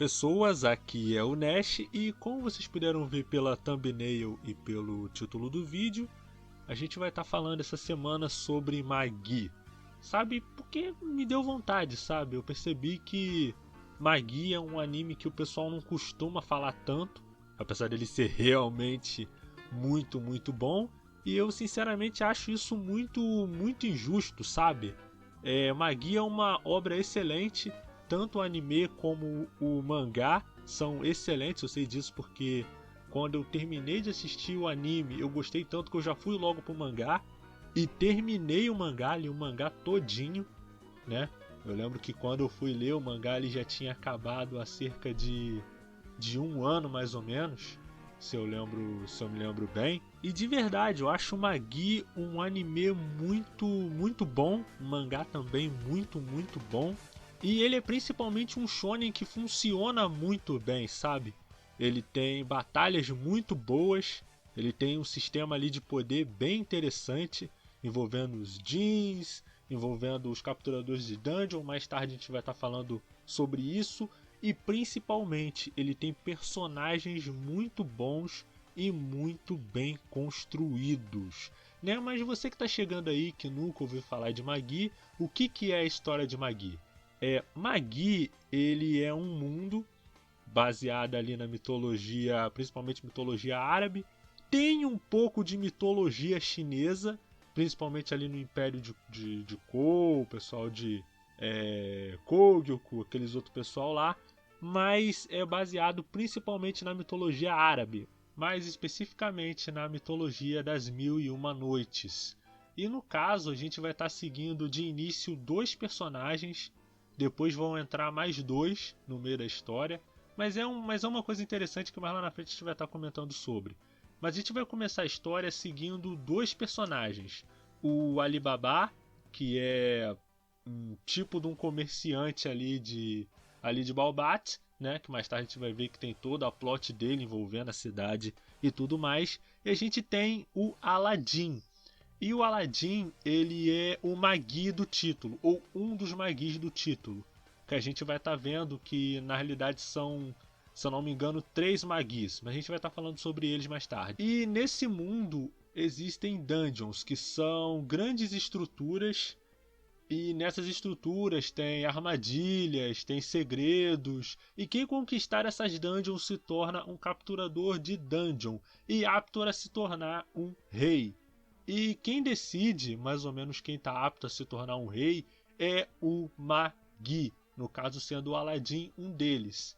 pessoas, aqui é o Nash e como vocês puderam ver pela thumbnail e pelo título do vídeo, a gente vai estar falando essa semana sobre Magi. Sabe, porque me deu vontade, sabe? Eu percebi que Magi é um anime que o pessoal não costuma falar tanto, apesar dele ser realmente muito bom, e eu sinceramente acho isso muito injusto, sabe? Magi é uma obra excelente, tanto o anime como o mangá são excelentes, eu sei disso porque quando eu terminei de assistir o anime eu gostei tanto que eu já fui logo pro mangá e terminei o mangá, li o mangá todinho, né? Eu lembro que quando eu fui ler o mangá ele já tinha acabado há cerca de um ano mais ou menos, se eu me lembro bem. E de verdade, eu acho o Magi um anime muito bom, um mangá também muito bom. E ele é principalmente um shonen que funciona muito bem, sabe? Ele tem batalhas muito boas, ele tem um sistema ali de poder bem interessante, envolvendo os Jeans, envolvendo os capturadores de dungeon. Mais tarde a gente vai estar falando sobre isso. E principalmente ele tem personagens muito bons e muito bem construídos, né? Mas você que está chegando aí que nunca ouviu falar de Magi, o que é a história de Magi? Magi, ele é um mundo baseado ali na mitologia, principalmente mitologia árabe, tem um pouco de mitologia chinesa, principalmente ali no Império de Kou, o pessoal de Kogyoku, aqueles outros pessoal lá, mas é baseado principalmente na mitologia árabe, mais especificamente na mitologia das Mil e Uma Noites. E no caso a gente vai estar seguindo de início dois personagens, depois vão entrar mais dois no meio da história, mas é uma coisa interessante que mais lá na frente a gente vai estar comentando sobre. Mas a gente vai começar a história seguindo dois personagens, o Alibaba, que é um tipo de um comerciante ali de Balbat, né? Que mais tarde a gente vai ver que tem toda a plot dele envolvendo a cidade e tudo mais. E a gente tem o Aladdin. E o Aladdin, ele é o Magi do título, ou um dos Magis do título. Que a gente vai estar vendo que na realidade são, se eu não me engano, 3 Magis. Mas a gente vai estar falando sobre eles mais tarde. E nesse mundo existem dungeons, que são grandes estruturas. E nessas estruturas tem armadilhas, tem segredos, e quem conquistar essas dungeons se torna um capturador de dungeon e apto a se tornar um rei. E quem decide, mais ou menos quem está apto a se tornar um rei, é o Magi, no caso sendo o Aladdin um deles.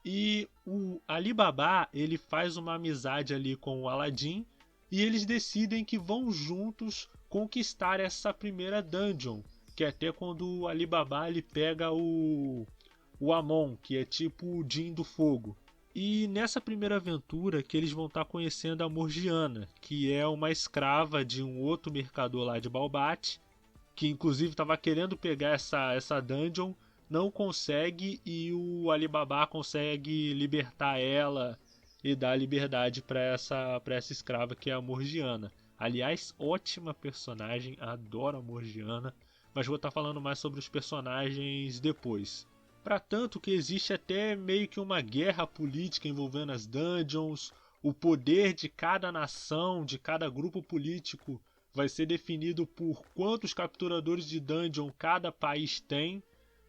E o Alibaba, ele faz uma amizade ali com o Aladdin e eles decidem que vão juntos conquistar essa primeira dungeon, que é até quando o Alibaba ele pega o Amon, que é tipo o Jin do fogo. E nessa primeira aventura que eles vão estar conhecendo a Morgiana, que é uma escrava de um outro mercador lá de Balbat, que inclusive estava querendo pegar essa dungeon, não consegue e o Alibaba consegue libertar ela e dar liberdade para essa escrava que é a Morgiana. Aliás, ótima personagem, adoro a Morgiana, mas vou estar falando mais sobre os personagens depois. Para tanto que existe até meio que uma guerra política envolvendo as dungeons, o poder de cada nação, de cada grupo político vai ser definido por quantos capturadores de dungeon cada país tem,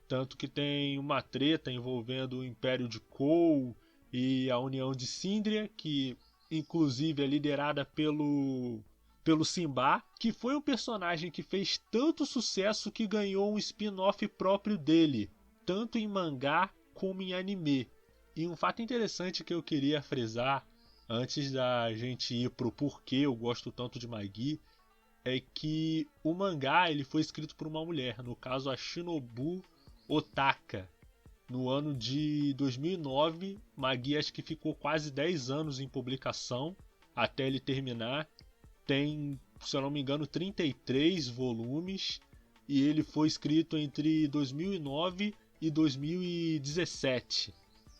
tanto que tem uma treta envolvendo o Império de Kou e a União de Síndria, que inclusive é liderada pelo Simba, que foi um personagem que fez tanto sucesso que ganhou um spin-off próprio dele, tanto em mangá como em anime. E um fato interessante que eu queria frisar antes da gente ir pro porquê eu gosto tanto de Magi é que o mangá ele foi escrito por uma mulher, no caso a Shinobu Otaka. No ano de 2009, Magi acho que ficou quase 10 anos em publicação até ele terminar. Tem, se eu não me engano, 33 volumes e ele foi escrito entre 2009 e 2017,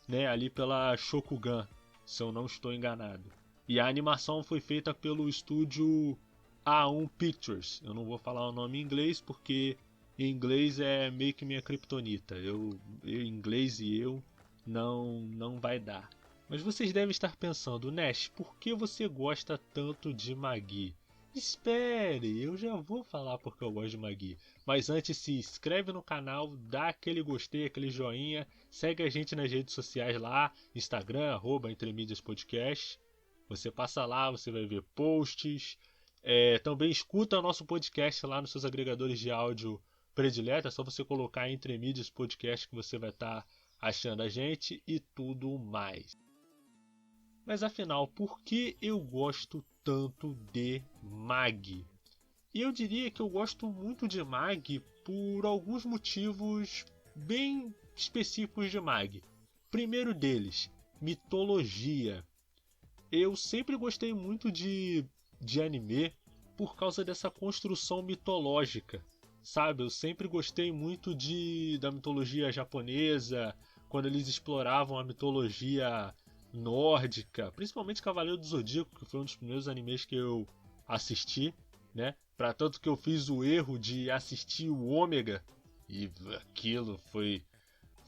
né, ali pela Shokugan, se eu não estou enganado. E a animação foi feita pelo estúdio A1 Pictures. Eu não vou falar o nome em inglês porque em inglês é meio que minha criptonita. Eu inglês e eu não vai dar. Mas vocês devem estar pensando, Nash, por que você gosta tanto de Magi? Espere, eu já vou falar porque eu gosto de Magi. Mas antes, se inscreve no canal, dá aquele gostei, aquele joinha, segue a gente nas redes sociais lá, Instagram, @entremídiaspodcast. Você passa lá, você vai ver posts. Também escuta o nosso podcast lá nos seus agregadores de áudio predileto. É só você colocar Entre Mídias Podcast que você vai estar achando a gente e tudo mais. Mas afinal, por que eu gosto tanto de Magi? E eu diria que eu gosto muito de Magi por alguns motivos bem específicos de Magi. Primeiro deles, mitologia. Eu sempre gostei muito de anime por causa dessa construção mitológica, sabe? Eu sempre gostei muito da mitologia japonesa, quando eles exploravam a mitologia nórdica, principalmente Cavaleiro do Zodíaco, que foi um dos primeiros animes que eu assisti, né? Para tanto que eu fiz o erro de assistir o Ômega, e aquilo foi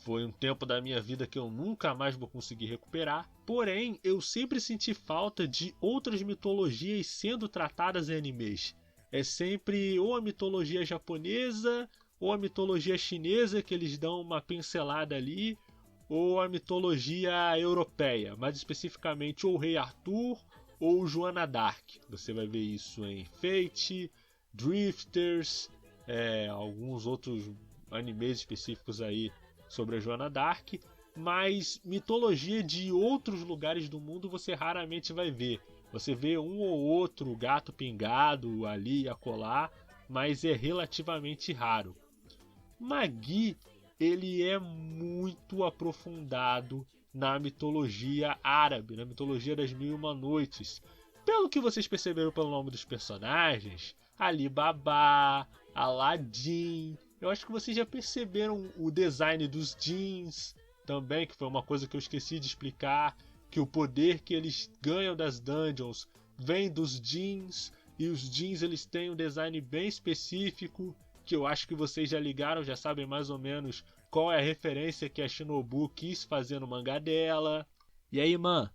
um tempo da minha vida que eu nunca mais vou conseguir recuperar. Porém, eu sempre senti falta de outras mitologias sendo tratadas em animes. É sempre ou a mitologia japonesa, ou a mitologia chinesa, que eles dão uma pincelada ali, ou a mitologia europeia, mais especificamente ou o Rei Arthur ou Joana Dark. Você vai ver isso em Fate, Drifters, alguns outros animes específicos aí sobre a Joana Dark, mas mitologia de outros lugares do mundo você raramente vai ver. Você vê um ou outro gato pingado ali e acolá, mas é relativamente raro. Magi, ele é muito aprofundado na mitologia árabe, na mitologia das Mil e Uma Noites. Pelo que vocês perceberam pelo nome dos personagens, Ali Baba, Aladdin. Eu acho que vocês já perceberam o design dos jeans também, que foi uma coisa que eu esqueci de explicar, que o poder que eles ganham das dungeons vem dos jeans, e os jeans eles têm um design bem específico, que eu acho que vocês já ligaram, já sabem mais ou menos qual é a referência que a Shinobu quis fazer no mangá dela. E aí, man,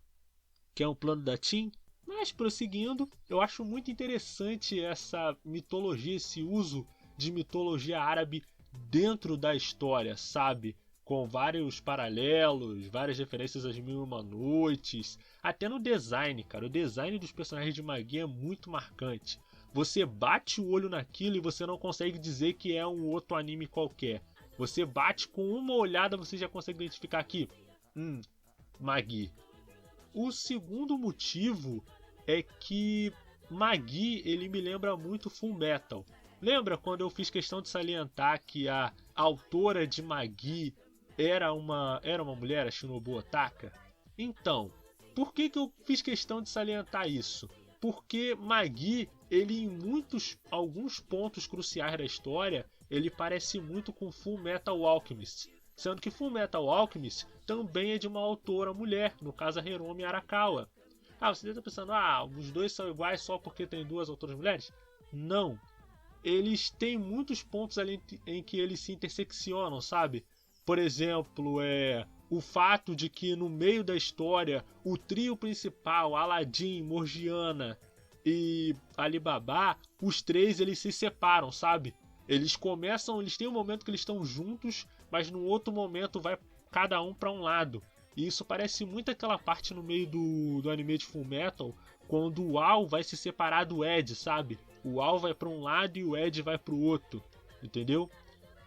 quer um plano da Tim? Mas prosseguindo, eu acho muito interessante essa mitologia, esse uso de mitologia árabe dentro da história, sabe? Com vários paralelos, várias referências às Mil e Uma Noites, até no design, cara. O design dos personagens de Magi é muito marcante. Você bate o olho naquilo e você não consegue dizer que é um outro anime qualquer. Você bate com uma olhada, você já consegue identificar aqui. Magi. O segundo motivo é que Magi, ele me lembra muito Fullmetal. Lembra quando eu fiz questão de salientar que a autora de Magi era uma mulher, a Shinobu Otaka? Então, por que eu fiz questão de salientar isso? Porque Magi, ele em alguns pontos cruciais da história, ele parece muito com Fullmetal Alchemist. Sendo que Fullmetal Alchemist também é de uma autora mulher, no caso a Hiromi Arakawa. Você deve estar pensando, os dois são iguais só porque tem duas autoras mulheres? Não. Eles têm muitos pontos ali em que eles se interseccionam, sabe? Por exemplo, o fato de que no meio da história o trio principal, Aladdin, Morgiana e Alibaba, os três eles se separam, sabe? Eles têm um momento que eles estão juntos, mas no outro momento vai cada um para um lado. E isso parece muito aquela parte no meio do anime de Fullmetal, quando o Al vai se separar do Ed, sabe? O Al vai para um lado e o Ed vai para o outro, entendeu?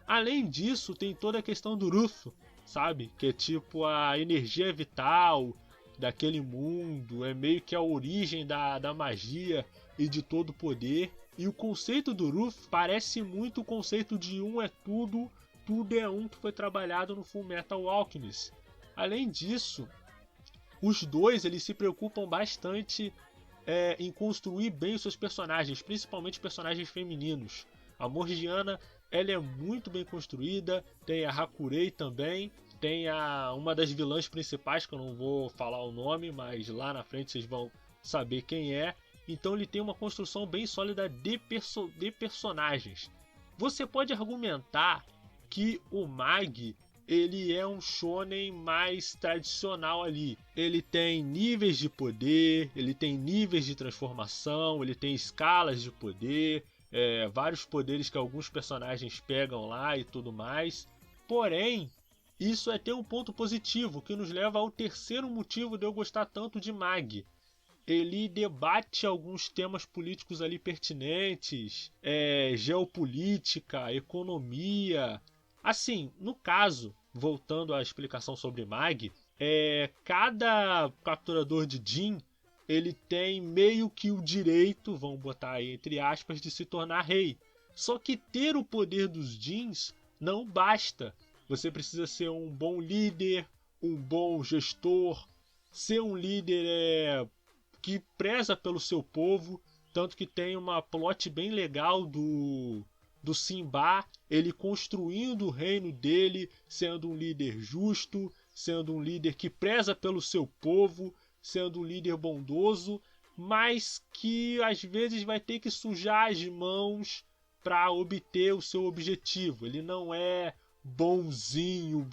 Além disso, tem toda a questão do Ruff, sabe? Que é tipo a energia vital daquele mundo, é meio que a origem da magia e de todo o poder. E o conceito do Ruff parece muito o conceito de um é tudo, tudo é um, que foi trabalhado no Fullmetal Alchemist. Além disso, os dois eles se preocupam bastante em construir bem os seus personagens, principalmente personagens femininos. A Morgiana, ela é muito bem construída, tem a Hakurei também, tem uma das vilãs principais, que eu não vou falar o nome, mas lá na frente vocês vão saber quem é. Então ele tem uma construção bem sólida de personagens. Você pode argumentar que o Magi ele é um shonen mais tradicional ali. Ele tem níveis de poder, ele tem níveis de transformação, ele tem escalas de poder, vários poderes que alguns personagens pegam lá e tudo mais. Porém, isso tem um ponto positivo que nos leva ao terceiro motivo de eu gostar tanto de Mag. Ele debate alguns temas políticos ali pertinentes, geopolítica, economia. Assim, no caso, voltando à explicação sobre Mag, cada capturador de Jin, ele tem meio que o direito, vamos botar aí entre aspas, de se tornar rei. Só que ter o poder dos Jins não basta. Você precisa ser um bom líder, um bom gestor, ser um líder que preza pelo seu povo, tanto que tem uma plot bem legal do Simba, ele construindo o reino dele, sendo um líder justo, sendo um líder que preza pelo seu povo, sendo um líder bondoso, mas que às vezes vai ter que sujar as mãos para obter o seu objetivo. Ele não é bonzinho.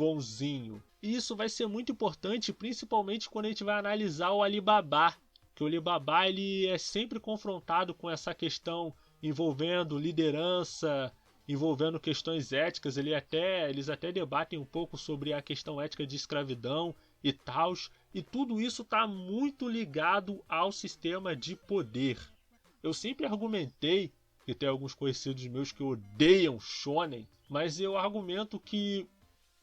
E isso vai ser muito importante, principalmente quando a gente vai analisar o Alibaba, que o Alibaba ele é sempre confrontado com essa questão envolvendo liderança, envolvendo questões éticas. Eles até debatem um pouco sobre a questão ética de escravidão e tal. E tudo isso está muito ligado ao sistema de poder. Eu sempre argumentei, e tem alguns conhecidos meus que odeiam shonen, mas eu argumento que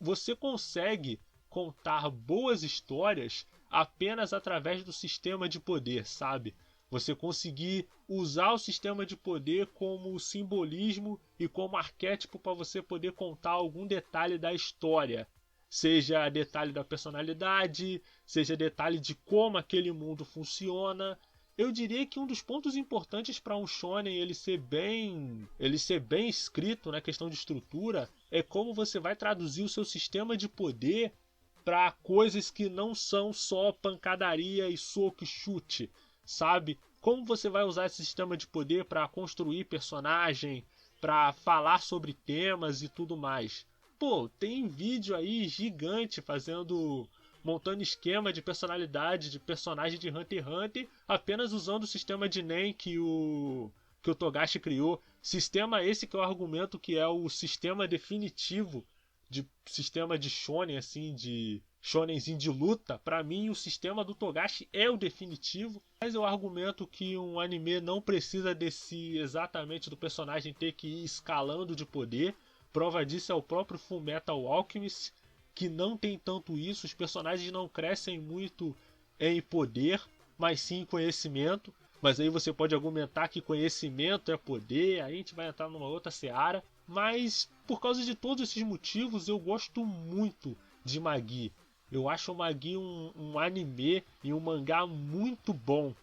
você consegue contar boas histórias apenas através do sistema de poder, sabe? Você conseguir usar o sistema de poder como simbolismo e como arquétipo para você poder contar algum detalhe da história. Seja detalhe da personalidade, seja detalhe de como aquele mundo funciona. Eu diria que um dos pontos importantes para um shonen ele ser bem escrito na questão de estrutura é como você vai traduzir o seu sistema de poder para coisas que não são só pancadaria e soco e chute, sabe? Como você vai usar esse sistema de poder para construir personagem, para falar sobre temas e tudo mais. Pô, tem vídeo aí gigante montando esquema de personalidade de personagem de Hunter x Hunter apenas usando o sistema de Nen que o Togashi criou. Sistema esse que eu argumento que é o sistema definitivo de sistema de shonen, assim, de shonenzinho de luta. Pra mim o sistema do Togashi é o definitivo, mas eu argumento que um anime não precisa exatamente do personagem ter que ir escalando de poder. Prova disso é o próprio Fullmetal Alchemist, que não tem tanto isso. Os personagens não crescem muito em poder, mas sim em conhecimento. Mas aí você pode argumentar que conhecimento é poder, aí a gente vai entrar numa outra seara. Mas por causa de todos esses motivos eu gosto muito de Magi. Eu acho o Magi um anime e um mangá muito bom.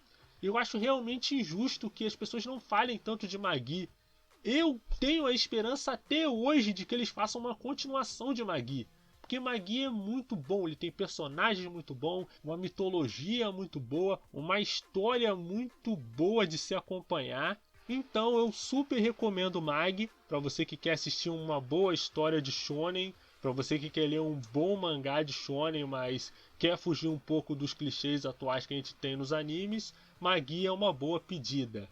Eu acho realmente injusto que as pessoas não falem tanto de Magi. Eu tenho a esperança até hoje de que eles façam uma continuação de Magi. Porque Magi é muito bom, ele tem personagens muito bons, uma mitologia muito boa, uma história muito boa de se acompanhar. Então eu super recomendo Mag para você que quer assistir uma boa história de shonen, para você que quer ler um bom mangá de shonen, mas quer fugir um pouco dos clichês atuais que a gente tem nos animes. Magi é uma boa pedida.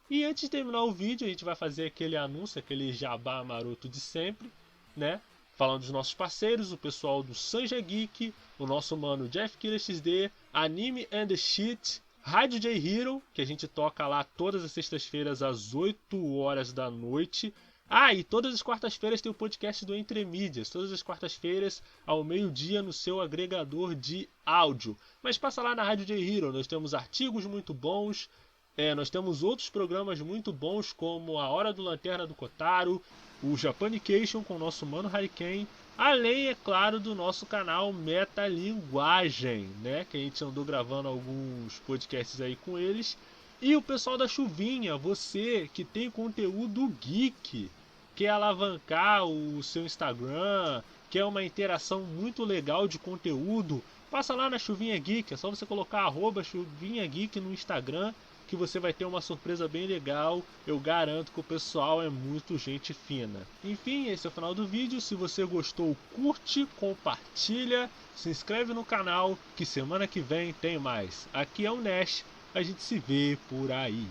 E antes de terminar o vídeo, a gente vai fazer aquele anúncio, aquele jabá maroto de sempre, né? Falando dos nossos parceiros, o pessoal do Sanja Geek, o nosso mano Jeff Killer XD, Anime and the Shit, Rádio J Hero, que a gente toca lá todas as sextas-feiras às 8 horas da noite. Ah, e todas as quartas-feiras tem o podcast do Entre Mídias, todas as quartas-feiras ao meio-dia no seu agregador de áudio. Mas passa lá na Rádio J Hero, nós temos artigos muito bons, nós temos outros programas muito bons como A Hora do Lanterna do Kotaro, o Japanication com o nosso mano Hariken, além, é claro, do nosso canal Metalinguagem, né? Que a gente andou gravando alguns podcasts aí com eles. E o pessoal da Chuvinha, você que tem conteúdo geek, quer alavancar o seu Instagram, quer uma interação muito legal de conteúdo, passa lá na Chuvinha Geek, é só você colocar @Chuvinha Geek no Instagram, que você vai ter uma surpresa bem legal. Eu garanto que o pessoal é muito gente fina. Enfim, esse é o final do vídeo. Se você gostou, curte, compartilha, se inscreve no canal, que semana que vem tem mais. Aqui é o Nash, a gente se vê por aí.